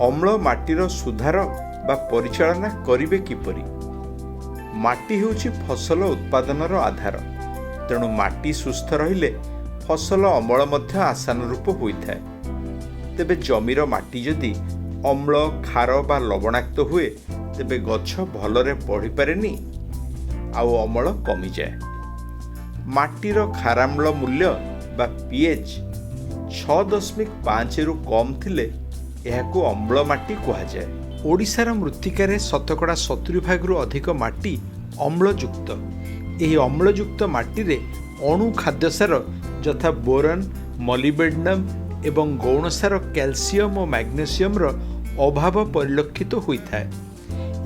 ଅମ୍ଳ ମାଟିର ସୁଧାର ବା ପରିଚାଳନା କରିବେ କିପରି? ମାଟି ହେଉଛି ଫସଲ ଉତ୍ପାଦନର ଆଧାର। ତେଣୁ ମାଟି ସୁସ୍ଥ ରହିଲେ ଫସଲ ଅମଳ ମଧ୍ୟ ଆଶାନୁରୂପ ହୋଇଥାଏ। ତେବେ ଜମିର ମାଟି ଯଦି ଅମ୍ଳ, ଖାର ବା ଲବଣାକ୍ତ ହୁଏ ତେବେ ଗଛ ଭଲରେ ବଢ଼ିପାରେନି ଆଉ ଅମଳ କମିଯାଏ। ମାଟିର ଖାରାମ୍ଳ ମୂଲ୍ୟ ବା pH 6.5ରୁ କମ୍ ଥିଲେ ଏହାକୁ ଅମ୍ଳ ମାଟି କୁହାଯାଏ। ଓଡ଼ିଶାର ମୃତ୍ତିକାରେ ଶତକଡ଼ା 70% ଅଧିକ ମାଟି ଅମ୍ଳଯୁକ୍ତ। ଏହି ଅମ୍ଳଯୁକ୍ତ ମାଟିରେ ଅଣୁ ଖାଦ୍ୟସାର ଯଥା ବୋରନ୍, ମଲିବେଡନମ୍ ଏବଂ ଗୌଣସାର କ୍ୟାଲସିୟମ ଓ ମ୍ୟାଗ୍ନେସିୟମର ଅଭାବ ପରିଲକ୍ଷିତ ହୋଇଥାଏ।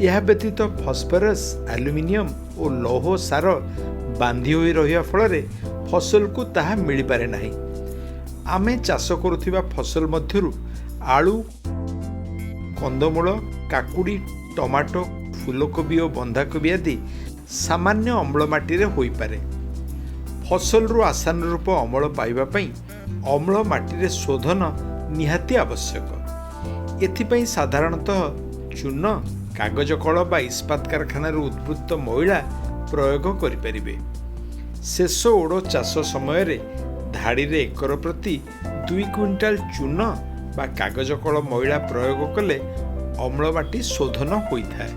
ଏହା ବ୍ୟତୀତ ଫସ୍ଫରସ୍, ଆଲୁମିନିୟମ ଓ ଲୌହ ସାର ବାନ୍ଧି ହୋଇ ରହିବା ଫଳରେ ଫସଲକୁ ତାହା ମିଳିପାରେ ନାହିଁ। ଆମେ ଚାଷ କରୁଥିବା ଫସଲ ମଧ୍ୟରୁ ଆଳୁ, କନ୍ଦମୂଳ, କାକୁଡ଼ି, ଟମାଟୋ, ଫୁଲକୋବି ଓ ବନ୍ଧାକୋବି ଆଦି ସାମାନ୍ୟ ଅମ୍ଳ ମାଟିରେ ହୋଇପାରେ। ଫସଲରୁ ଆଶାନୁରୂପ ଅମଳ ପାଇବା ପାଇଁ ଅମ୍ଳ ମାଟିରେ ଶୋଧନ ନିହାତି ଆବଶ୍ୟକ। ଏଥିପାଇଁ ସାଧାରଣତଃ ଚୂନ, କାଗଜ କଳ ବା ଇସ୍ପାତ କାରଖାନାରୁ ଉଦ୍ବୃତ୍ତ ମଇଳା ପ୍ରୟୋଗ କରିପାରିବେ। ଶେଷ ଓଡ଼ ଚାଷ ସମୟରେ ଧାଡ଼ିରେ ଏକର ପ୍ରତି 2 କୁଇଣ୍ଟାଲ ଚୂନ ବା କାଗଜ କଳ ମଇଳା ପ୍ରୟୋଗ କଲେ ଅମ୍ଳ ମାଟି ଶୋଧନ ହୋଇଥାଏ।